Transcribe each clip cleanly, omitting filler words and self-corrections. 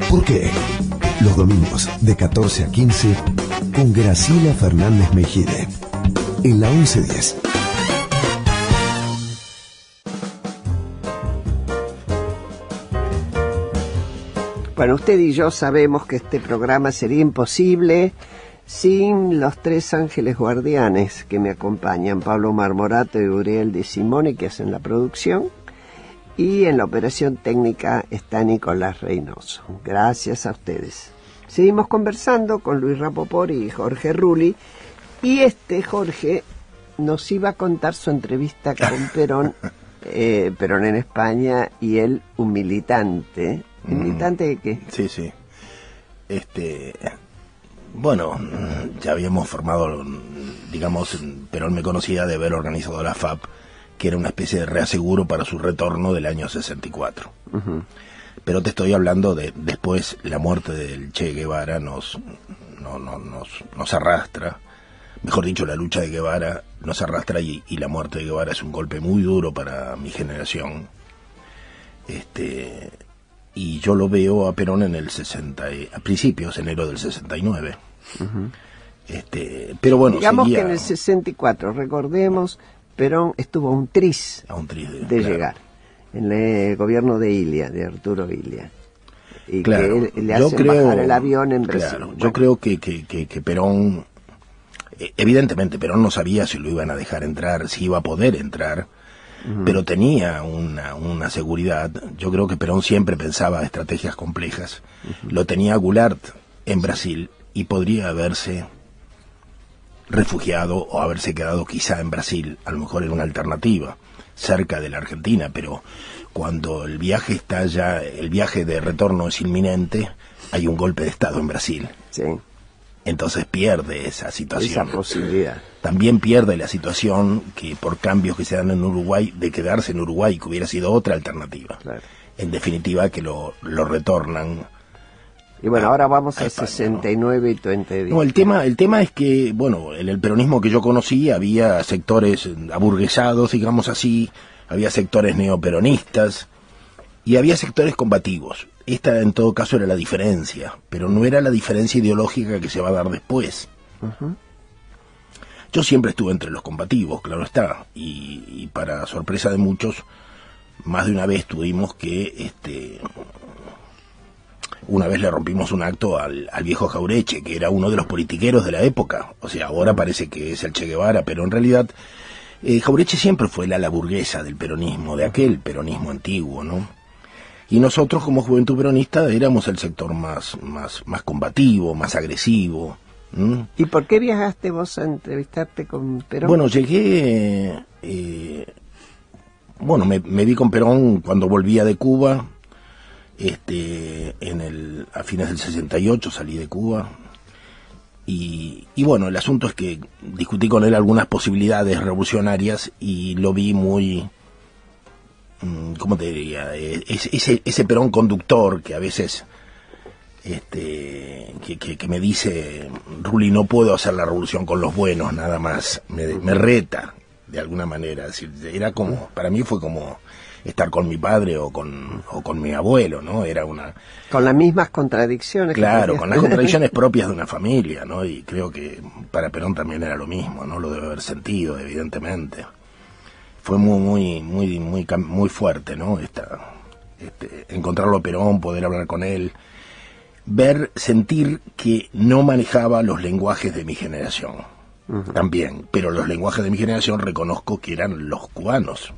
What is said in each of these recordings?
¿Por qué? Los domingos de 14 a 15 con Graciela Fernández Mejide en la 1110. Bueno, usted y yo sabemos que este programa sería imposible sin los tres ángeles guardianes que me acompañan, Pablo Marmorato y Uriel de Simone, que hacen la producción, y en la operación técnica está Nicolás Reynoso. Gracias a ustedes. Seguimos conversando con Luis Rapoport y Jorge Rulli, y Jorge nos iba a contar su entrevista con Perón, Perón en España, y él un militante. ¿Militante de qué? Sí, sí. Bueno, ya habíamos formado, digamos, Perón me conocía de haber organizado la FAP, que era una especie de reaseguro para su retorno del año 64. Uh-huh. Pero te estoy hablando de después la muerte del Che Guevara nos arrastra, mejor dicho, la lucha de Guevara nos arrastra y la muerte de Guevara es un golpe muy duro para mi generación. Y yo lo veo a Perón en el 60, a principios, enero del 69. Uh-huh. Pero bueno, digamos que en el 64, recordemos, Perón estuvo a un tris de llegar en el gobierno de Ilia, de Arturo Ilia. Y claro, que le hacen bajar el avión en Brasil. Claro, bueno. Yo creo que Perón, evidentemente Perón no sabía si lo iban a dejar entrar, si iba a poder entrar. Uh-huh. Pero tenía una seguridad. Yo creo que Perón siempre pensaba estrategias complejas. Uh-huh. Lo tenía Goulart en Brasil y podría haberse refugiado o haberse quedado quizá en Brasil. A lo mejor era una alternativa cerca de la Argentina, pero cuando el viaje el viaje de retorno es inminente, hay un golpe de Estado en Brasil. Sí. Entonces pierde esa situación. Esa posibilidad. También pierde la situación que por cambios que se dan en Uruguay, de quedarse en Uruguay, que hubiera sido otra alternativa. Claro. En definitiva, que lo retornan. Y bueno, ahora vamos a 69, ¿no? Y 2010. No, el tema es que, bueno, en el peronismo que yo conocí había sectores aburguesados, digamos así, había sectores neoperonistas y había sectores combativos. Esta en todo caso era la diferencia, pero no era la diferencia ideológica que se va a dar después. Uh-huh. Yo siempre estuve entre los combativos, claro está, y para sorpresa de muchos, más de una vez tuvimos que, una vez le rompimos un acto al viejo Jaureche, que era uno de los politiqueros de la época. O sea, ahora parece que es el Che Guevara, pero en realidad Jaureche siempre fue la ala burguesa del peronismo, de aquel peronismo antiguo, ¿no? Y nosotros como Juventud Peronista éramos el sector más combativo, más agresivo. ¿Mm? ¿Y por qué viajaste vos a entrevistarte con Perón? Bueno, llegué, me vi con Perón cuando volvía de Cuba, a fines del 68 salí de Cuba, y bueno, el asunto es que discutí con él algunas posibilidades revolucionarias y lo vi muy... ¿Cómo te diría? Ese Perón conductor que a veces que me dice, Rulli, no puedo hacer la revolución con los buenos nada más, me reta de alguna manera. Es decir, era como, para mí fue como estar con mi padre o con mi abuelo, ¿no? Era una... Con las mismas contradicciones. Claro, con las contradicciones propias de una familia, ¿no? Y creo que para Perón también era lo mismo, ¿no? Lo debe haber sentido, evidentemente. Fue muy fuerte, ¿no? Encontrarlo a Perón, poder hablar con él, sentir que no manejaba los lenguajes de mi generación. Uh-huh. También, pero los lenguajes de mi generación reconozco que eran los cubanos.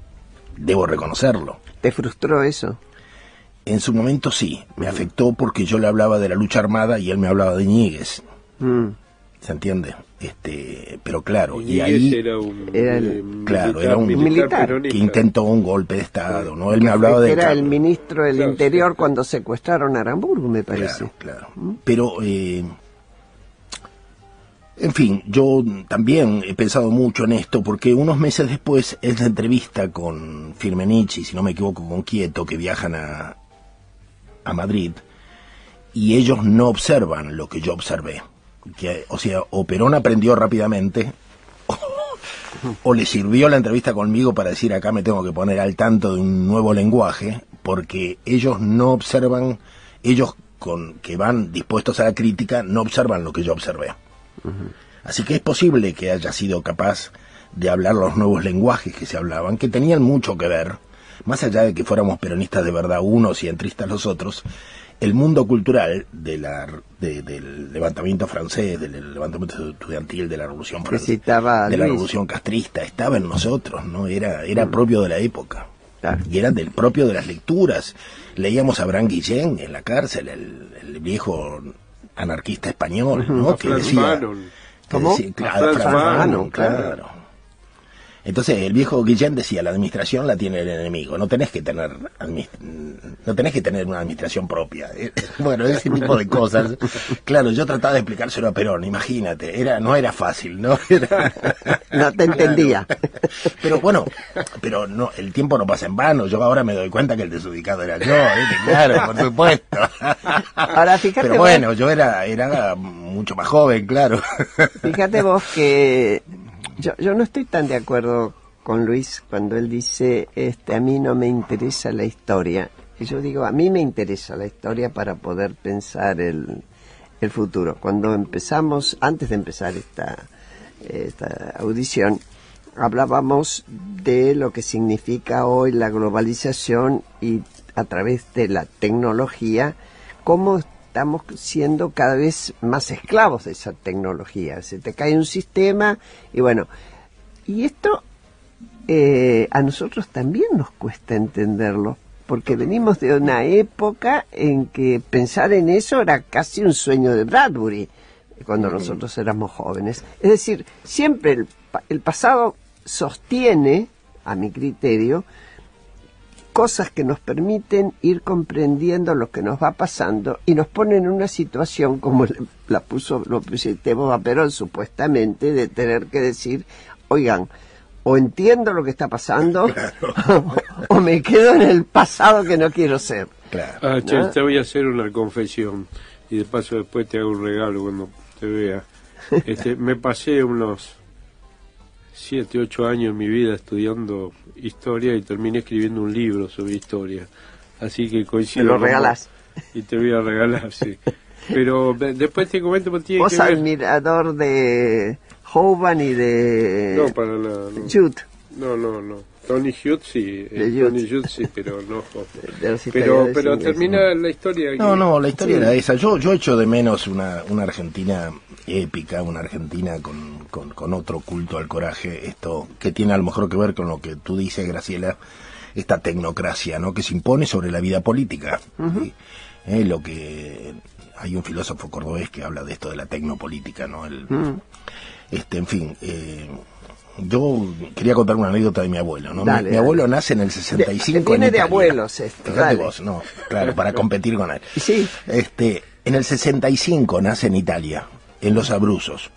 Debo reconocerlo. ¿Te frustró eso? En su momento sí, me afectó porque yo le hablaba de la lucha armada y él me hablaba de Ñíguez. ¿Se entiende? Pero claro, y ahí era un militar que intentó un golpe de Estado, ¿no? Él me hablaba de... Era el ministro del Interior cuando secuestraron a Aramburgo, me parece. Claro. Pero, en fin, yo también he pensado mucho en esto, porque unos meses después es la entrevista con Firmenich, y si no me equivoco con Quieto, que viajan a Madrid, y ellos no observan lo que yo observé. O sea, o Perón aprendió rápidamente, o le sirvió la entrevista conmigo para decir, acá me tengo que poner al tanto de un nuevo lenguaje, porque ellos no observan, ellos que van dispuestos a la crítica no observan lo que yo observé. Así que es posible que haya sido capaz de hablar los nuevos lenguajes que se hablaban, que tenían mucho que ver, más allá de que fuéramos peronistas de verdad unos y entristas los otros. El mundo cultural del levantamiento francés, del levantamiento estudiantil, de la Revolución Francesa, de la Revolución Castrista, estaba en nosotros, ¿no? Era propio de la época. Claro. Y era del propio de las lecturas. Leíamos a Abraham Guillén en la cárcel, el viejo anarquista español, ¿no? Que decía... ¿Cómo? Claro, Franz Fanon, claro. Entonces el viejo Guillén decía, la administración la tiene el enemigo, no tenés que tener una administración propia. Bueno, ese tipo de cosas. Claro, yo trataba de explicárselo a Perón, imagínate, no era fácil, ¿no? No te entendía. Pero bueno, no, el tiempo no pasa en vano, yo ahora me doy cuenta que el desubicado era yo, claro, por supuesto. Ahora fíjate. Pero bueno, yo era mucho más joven, claro. Fíjate vos que yo no estoy tan de acuerdo con Luis cuando él dice, a mí no me interesa la historia. Y yo digo, a mí me interesa la historia para poder pensar el futuro. Cuando empezamos, antes de empezar esta audición, hablábamos de lo que significa hoy la globalización y a través de la tecnología, cómo estamos siendo cada vez más esclavos de esa tecnología. Se te cae un sistema y bueno, y esto a nosotros también nos cuesta entenderlo, porque venimos de una época en que pensar en eso era casi un sueño de Bradbury, cuando nosotros éramos jóvenes. Es decir, siempre el pasado sostiene, a mi criterio, cosas que nos permiten ir comprendiendo lo que nos va pasando y nos ponen en una situación como lo pusiste vos a Perón supuestamente, de tener que decir, oigan, o entiendo lo que está pasando, claro. o me quedo en el pasado que no quiero ser. Claro. Che, te voy a hacer una confesión y de paso después te hago un regalo cuando te vea. Me pasé unos 7, 8 años en mi vida estudiando historia y terminé escribiendo un libro sobre historia. Así que coincido. ¿Me lo regalás? Y te voy a regalar, sí. Pero después te comento porque tiene ¿Vos que ver... admirador de Hoban y de... No, para nada. No. Jude. No. Tony Jude sí. Tony Jude sí, pero no Hoban. Pero termina la historia. No, la historia era esa. Yo echo de menos una Argentina épica, una Argentina con otro culto al coraje, esto que tiene a lo mejor que ver con lo que tú dices, Graciela, esta tecnocracia, ¿no?, que se impone sobre la vida política. Uh-huh. Lo que hay un filósofo cordobés que habla de esto de la tecnopolítica, ¿no? En fin, yo quería contar una anécdota de mi abuelo, ¿no? Mi abuelo nace en el 65 Viene en de Italia. Abuelos esto. Fíjate vos, no, claro, para competir con él. Sí. En el 65 nace en Italia, en Los Abruzos.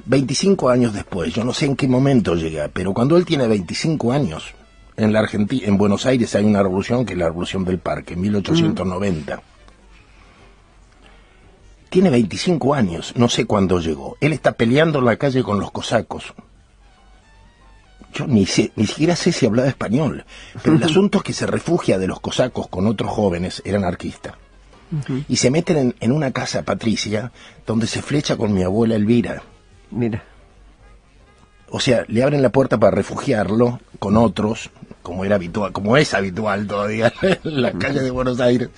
25 años después, yo no sé en qué momento llega, pero cuando él tiene 25 años, en la Argentina, en Buenos Aires hay una revolución que es la Revolución del Parque, en 1890. Tiene 25 años, no sé cuándo llegó. Él está peleando en la calle con los cosacos. Yo ni siquiera sé si hablaba español, pero el asunto es que se refugia de los cosacos con otros jóvenes, era anarquista. Y se meten en una casa patricia donde se flecha con mi abuela Elvira. Mira. O sea, le abren la puerta para refugiarlo con otros, como es habitual todavía en la calle de Buenos Aires,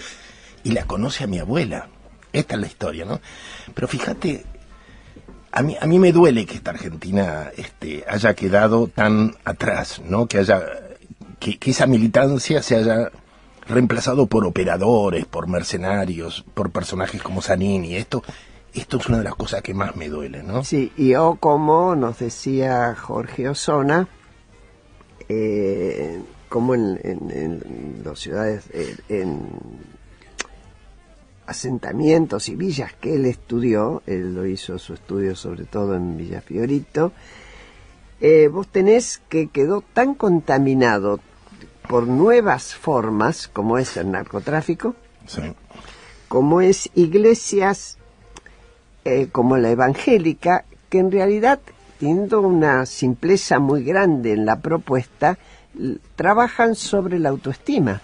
y la conoce a mi abuela. Esta es la historia, ¿no? Pero fíjate, a mí me duele que esta Argentina haya quedado tan atrás, ¿no? Que esa militancia se haya reemplazado por operadores, por mercenarios, por personajes como Zanini. Esto es una de las cosas que más me duele, ¿no? Sí, y como nos decía Jorge Osona, como en las ciudades, en asentamientos y villas que él estudió, él lo hizo su estudio sobre todo en Villa Fiorito, vos tenés que quedó tan contaminado por nuevas formas, como es el narcotráfico, sí, como es iglesias como la evangélica, que en realidad, teniendo una simpleza muy grande en la propuesta, trabajan sobre la autoestima.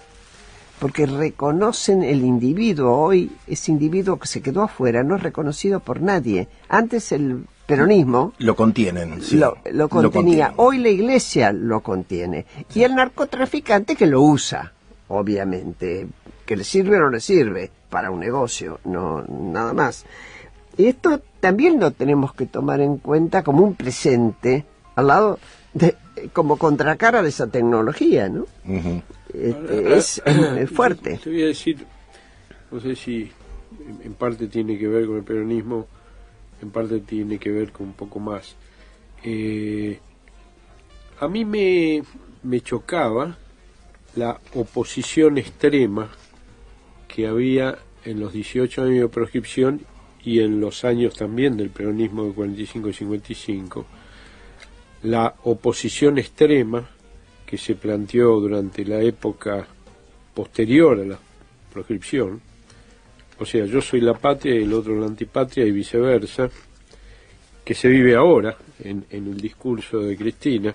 porque reconocen el individuo. Hoy ese individuo que se quedó afuera no es reconocido por nadie. Antes el peronismo lo contienen, sí. lo contenía. Hoy la iglesia lo contiene. Y el narcotraficante que lo usa, obviamente, que le sirve o no le sirve para un negocio, no nada más. Y esto también lo tenemos que tomar en cuenta como un presente al lado de, como contracara de esa tecnología, ¿no? Uh-huh. Es fuerte. Te voy a decir, no sé si en parte tiene que ver con el peronismo, en parte tiene que ver con un poco más. A mí me chocaba la oposición extrema que había en los 18 años de proscripción y en los años también del peronismo de 45 y 55, la oposición extrema que se planteó durante la época posterior a la proscripción, o sea, yo soy la patria y el otro la antipatria y viceversa, que se vive ahora en el discurso de Cristina.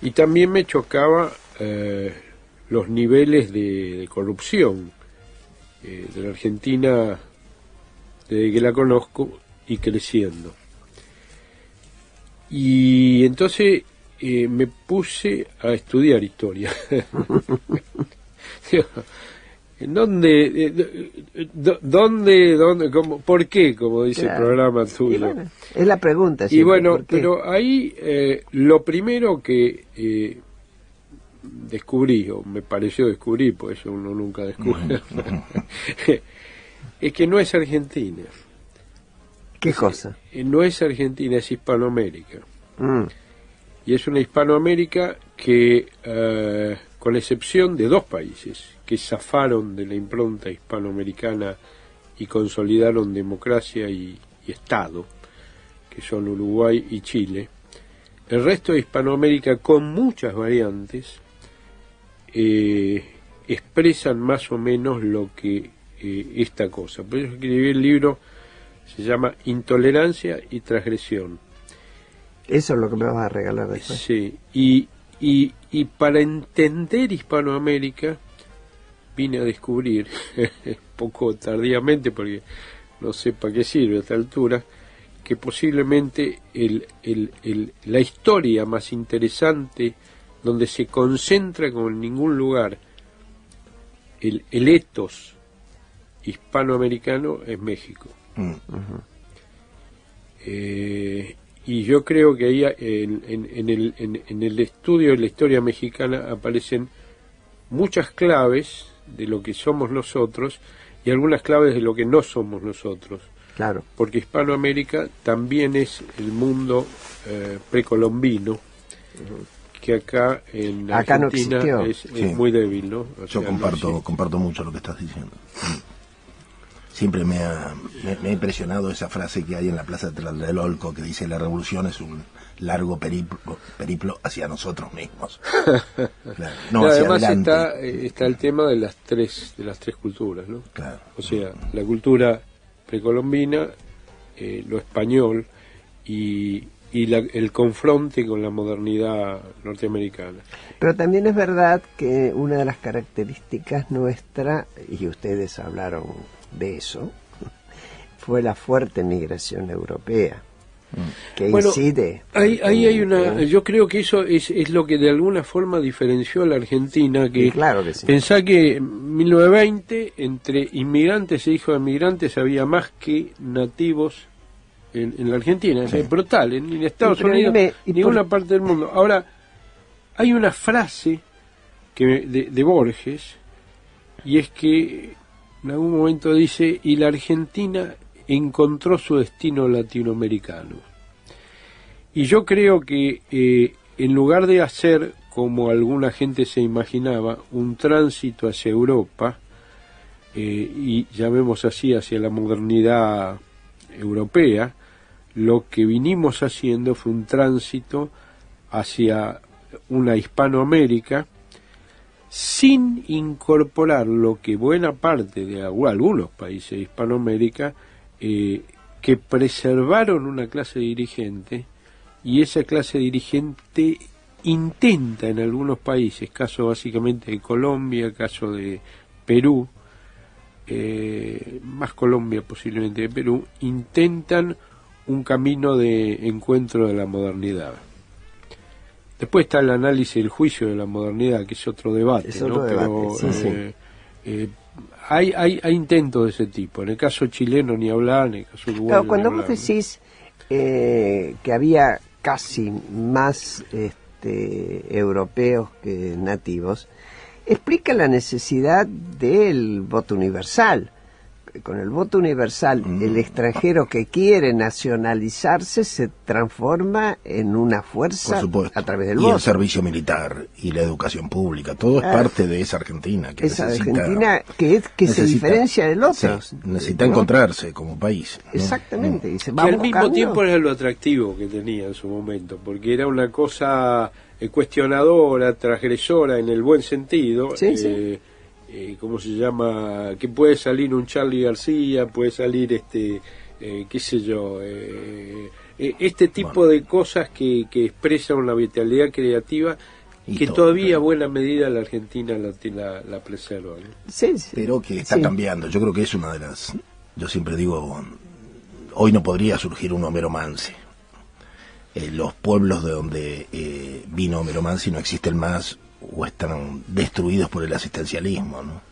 Y también me chocaba los niveles de corrupción de la Argentina desde que la conozco y creciendo. Y entonces me puse a estudiar historia. ¿Dónde, cómo, por qué, como dice el programa tuyo? Bueno, es la pregunta. Y bueno, pero ahí lo primero que descubrí, o me pareció descubrir, porque eso uno nunca descubre, es que no es Argentina. ¿Qué cosa? No es Argentina, es Hispanoamérica. Y es una Hispanoamérica que, con excepción de dos países que zafaron de la impronta hispanoamericana y consolidaron democracia y Estado, que son Uruguay y Chile, el resto de Hispanoamérica, con muchas variantes, expresan más o menos lo que esta cosa. Por eso escribí el libro, se llama Intolerancia y Transgresión. Eso es lo que me vas a regalar después. Sí, y para entender Hispanoamérica vine a descubrir, poco tardíamente, porque no sé para qué sirve a esta altura, que posiblemente la historia más interesante, donde se concentra como en ningún lugar el etos hispanoamericano, es México. Uh-huh. Y yo creo que ahí en el estudio de la historia mexicana aparecen muchas claves de lo que somos nosotros y algunas claves de lo que no somos nosotros. Claro. Porque Hispanoamérica también es el mundo precolombino, uh-huh, que acá en Argentina no es muy débil, ¿no? O yo sea, comparto mucho lo que estás diciendo. Siempre me ha impresionado esa frase que hay en la Plaza de Tlatelolco que dice: la revolución es un largo periplo hacia nosotros mismos. Claro, no hacia además adelante. está el tema de las tres culturas, ¿no? Claro. O sea, la cultura precolombina, lo español y el confronte con la modernidad norteamericana. Pero también es verdad que una de las características nuestra, y ustedes hablaron de eso, fue la fuerte migración europea, que incide. Ahí hay una, yo creo que eso es lo que de alguna forma diferenció a la Argentina, que, claro que sí. Pensá que en 1920 entre inmigrantes e hijos de inmigrantes había más que nativos en la Argentina. Sí. Es brutal, en Estados Unidos, en ninguna parte del mundo. Ahora, hay una frase de Borges, y es que en algún momento dice: y la Argentina encontró su destino latinoamericano. Y yo creo que en lugar de hacer, como alguna gente se imaginaba, un tránsito hacia Europa, y llamemos así, hacia la modernidad europea, lo que vinimos haciendo fue un tránsito hacia una Hispanoamérica sin incorporar lo que buena parte de algunos países de Hispanoamérica que preservaron una clase dirigente, y esa clase dirigente intenta en algunos países, caso básicamente de Colombia, caso de Perú, más Colombia posiblemente de Perú, intentan un camino de encuentro de la modernidad. Después está el análisis del juicio de la modernidad, que es otro debate, es otro ¿no? debate, Pero sí. Hay intentos de ese tipo. En el caso chileno ni hablar, en el caso uruguayo Claro, cuando ni vos hablar, decís que había casi más europeos que nativos, explica la necesidad del voto universal. Con el voto universal, el extranjero que quiere nacionalizarse se transforma en una fuerza a través del y voto. el servicio militar y la educación pública, todo es parte de esa Argentina que esa necesita, Argentina que se diferencia del otro. Sí, necesita encontrarse como país, ¿no? Exactamente. Y se que va al mismo buscando. tiempo era lo atractivo que tenía en su momento, porque era una cosa cuestionadora, transgresora en el buen sentido. Sí. ¿Cómo se llama? Que puede salir un Charly García, puede salir qué sé yo, este tipo de cosas que expresan una vitalidad creativa y que todavía a buena medida la Argentina la preserva, ¿no? Sí. Pero que está cambiando. Yo creo que es una de las... Yo siempre digo, hoy no podría surgir un Homero Mansi. Los pueblos de donde vino Homero Mansi no existen más o están destruidos por el asistencialismo, ¿no?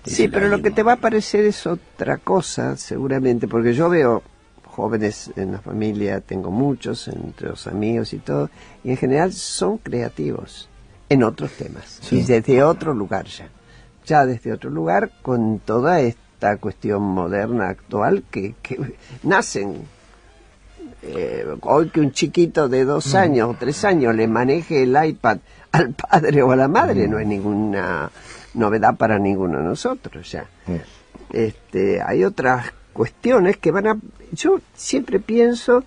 Sí, pero lo que te va a parecer es otra cosa, seguramente, porque yo veo jóvenes en la familia, tengo muchos, entre los amigos y todo, y en general son creativos en otros temas, y desde otro lugar ya desde otro lugar, con toda esta cuestión moderna actual que nacen. Hoy que un chiquito de 2 años o 3 años le maneje el iPad al padre o a la madre no es ninguna novedad para ninguno de nosotros ya. Hay otras cuestiones que van a... Yo siempre pienso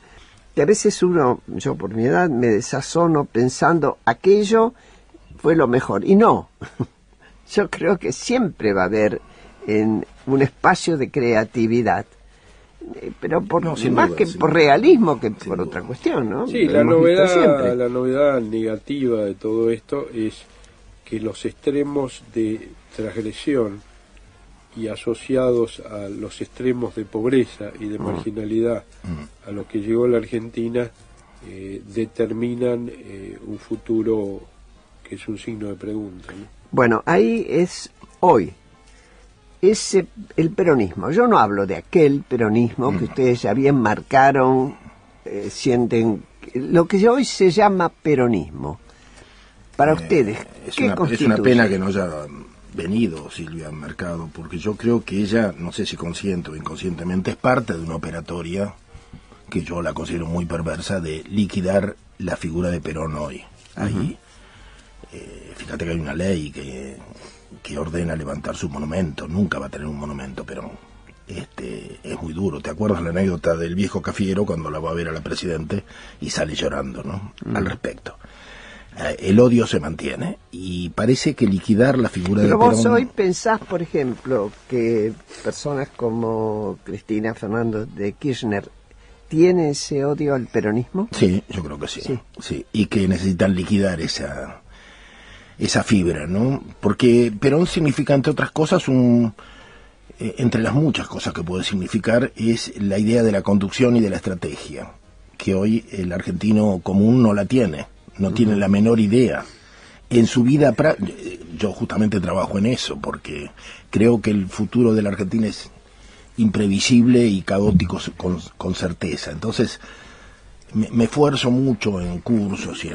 que a veces yo por mi edad me desazono pensando aquello fue lo mejor, y no. Yo creo que siempre va a haber un espacio de creatividad, pero más que por realismo que por otra cuestión, ¿no? Sí, la novedad negativa de todo esto es que los extremos de transgresión y asociados a los extremos de pobreza y de marginalidad a los que llegó la Argentina determinan un futuro que es un signo de pregunta, ¿no? Bueno, ahí es hoy el peronismo. Yo no hablo de aquel peronismo que ustedes ya bien marcaron, sienten lo que hoy se llama peronismo. Para ustedes, ¿qué constituye? Es una pena que no haya venido Silvia Mercado, porque yo creo que ella, no sé si consciente o inconscientemente, es parte de una operatoria que yo la considero muy perversa de liquidar la figura de Perón hoy. Ahí, fíjate que hay una ley que ordena levantar su monumento. Nunca va a tener un monumento, pero es muy duro. ¿Te acuerdas la anécdota del viejo Cafiero cuando la va a ver a la Presidente y sale llorando, ¿no? Al respecto. El odio se mantiene y parece que liquidar la figura de Perón... Pero vos hoy pensás, por ejemplo, que personas como Cristina Fernández de Kirchner tienen ese odio al peronismo. Sí, yo creo que sí. Y que necesitan liquidar esa fibra, ¿no? Porque Perón significa, entre otras cosas, entre las muchas cosas que puede significar, es la idea de la conducción y de la estrategia, que hoy el argentino común no la tiene, no tiene la menor idea. En su vida, yo justamente trabajo en eso, porque creo que el futuro de la Argentina es imprevisible y caótico con certeza. Entonces, me esfuerzo mucho en cursos y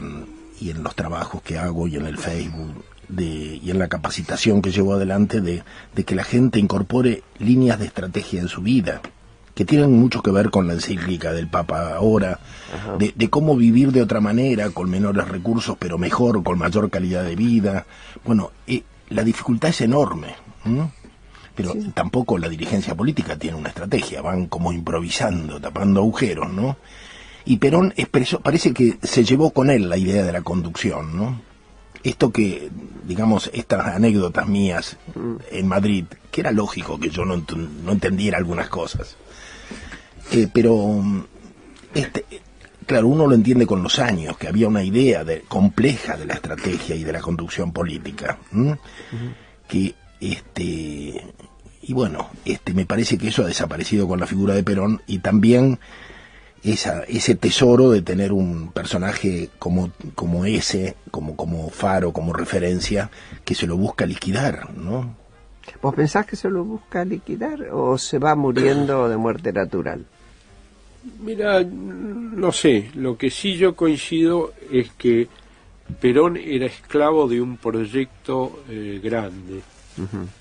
en los trabajos que hago y en el Facebook y en la capacitación que llevo adelante de que la gente incorpore líneas de estrategia en su vida, que tienen mucho que ver con la encíclica del Papa ahora, de cómo vivir de otra manera, con menores recursos, pero mejor, con mayor calidad de vida. Bueno, la dificultad es enorme, pero tampoco la dirigencia política tiene una estrategia, van como improvisando, tapando agujeros, ¿no? Y Perón expresó, parece que se llevó con él la idea de la conducción, ¿no? Esto que, digamos, estas anécdotas mías en Madrid, que era lógico que yo no entendiera algunas cosas, pero claro, uno lo entiende con los años, que había una idea compleja de la estrategia y de la conducción política, que y bueno, me parece que eso ha desaparecido con la figura de Perón, y también ese tesoro de tener un personaje como ese, como faro, como referencia, que se lo busca liquidar, ¿no? ¿Vos pensás que se lo busca liquidar o se va muriendo de muerte natural? Mira, no sé, lo que sí yo coincido es que Perón era esclavo de un proyecto grande.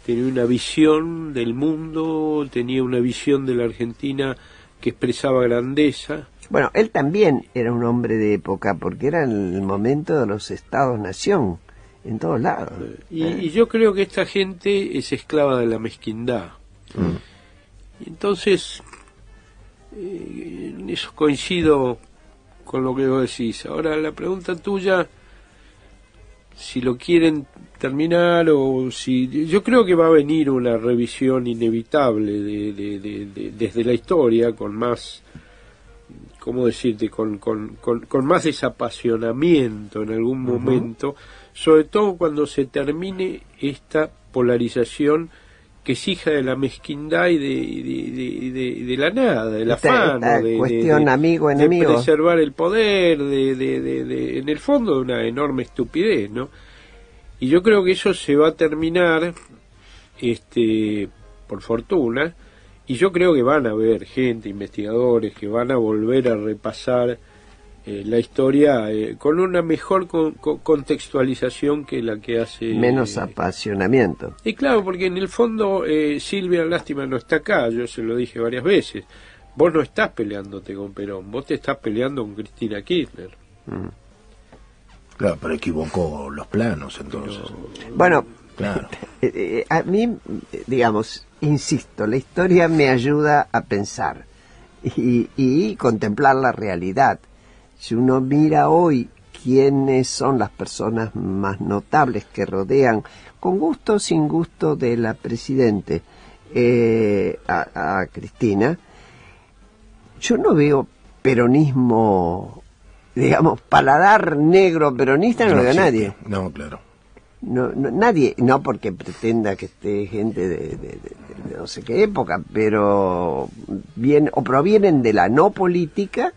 Tenía una visión del mundo, tenía una visión de la Argentina que expresaba grandeza. Bueno, él también era un hombre de época, porque era en el momento de los estados-nación, en todos lados. Y yo creo que esta gente es esclava de la mezquindad. Y entonces, en eso coincido con lo que vos decís. Ahora, la pregunta tuya, si lo quieren terminar o si... Yo creo que va a venir una revisión inevitable desde la historia, con más, ¿cómo decirte?, con más desapasionamiento en algún momento, sobre todo cuando se termine esta polarización que es hija de la mezquindad y de la nada, del afán, de cuestión amigo-enemigo, de preservar el poder, en el fondo de una enorme estupidez, ¿no? Y yo creo que eso se va a terminar, por fortuna, y yo creo que van a haber gente, investigadores, que van a volver a repasar la historia con una mejor contextualización que la que hace... Menos apasionamiento. Y claro, porque en el fondo Silvia, lástima, no está acá, yo se lo dije varias veces. Vos no estás peleándote con Perón, vos te estás peleando con Cristina Kirchner. Claro, pero equivocó los planos, entonces. Bueno, claro. A mí, digamos, insisto, la historia me ayuda a pensar y contemplar la realidad. Si uno mira hoy quiénes son las personas más notables que rodean, con gusto o sin gusto, de la Presidente, a Cristina, yo no veo peronismo, digamos, paladar negro peronista, no lo veo nadie. No, claro. No, nadie, no porque pretenda que esté gente de no sé qué época, pero provienen de la no política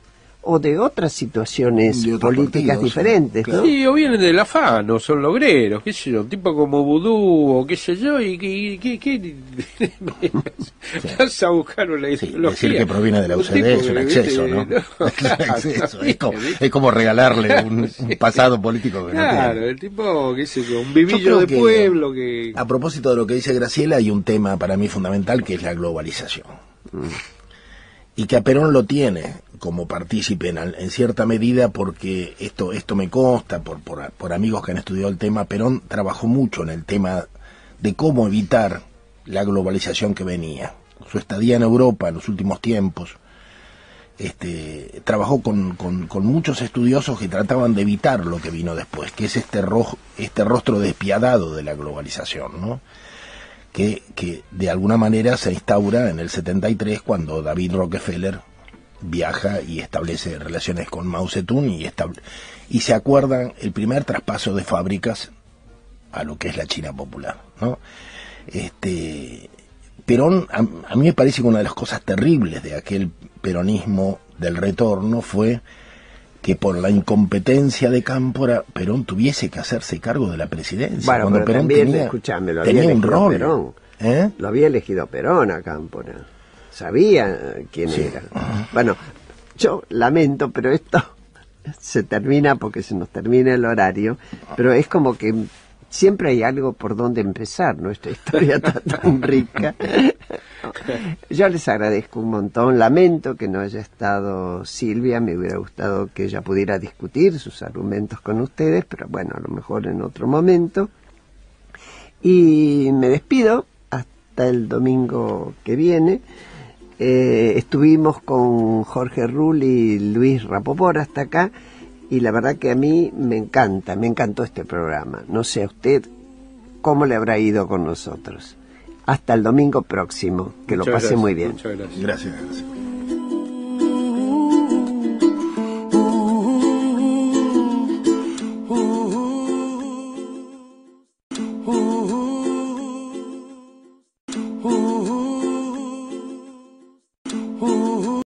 o de otras situaciones políticas diferentes, ¿no? Sí, o vienen del afán, o son logreros, qué sé yo, tipo como vudú, o qué sé yo, ¿qué vas a buscar una ideología? Decir que proviene de la UCD es un exceso, ¿no? Es como regalarle un pasado político que no tiene. Claro, el tipo, qué sé yo, un vivillo de pueblo que... A propósito de lo que dice Graciela, hay un tema para mí fundamental, que es la globalización. Y que a Perón lo tiene como partícipe en cierta medida, porque esto me consta por amigos que han estudiado el tema. Perón trabajó mucho en el tema de cómo evitar la globalización que venía. Su estadía en Europa en los últimos tiempos, trabajó con muchos estudiosos que trataban de evitar lo que vino después, que es este rostro despiadado de la globalización, ¿no? Que de alguna manera se instaura en el 73, cuando David Rockefeller viaja y establece relaciones con Mao Zedong y se acuerdan el primer traspaso de fábricas a lo que es la China popular, ¿no? Perón, a mí me parece que una de las cosas terribles de aquel peronismo del retorno fue que por la incompetencia de Cámpora, Perón tuviese que hacerse cargo de la presidencia. Bueno, cuando pero Perón también, tenía un rol. Perón. Lo había elegido Perón a Cámpora. Sabía quién era. Bueno, yo lamento, pero esto se termina porque se nos termina el horario, pero es como que siempre hay algo por donde empezar. Nuestra historia está tan rica. Yo les agradezco un montón. Lamento que no haya estado Silvia. Me hubiera gustado que ella pudiera discutir sus argumentos con ustedes, pero bueno, a lo mejor en otro momento. Y me despido hasta el domingo que viene. Estuvimos con Jorge Rull y Luis Rapoport hasta acá, y la verdad que a mí me encantó este programa. No sé a usted cómo le habrá ido con nosotros. Hasta el domingo próximo, que lo pase muy bien. Muchas gracias. Gracias. Ooh.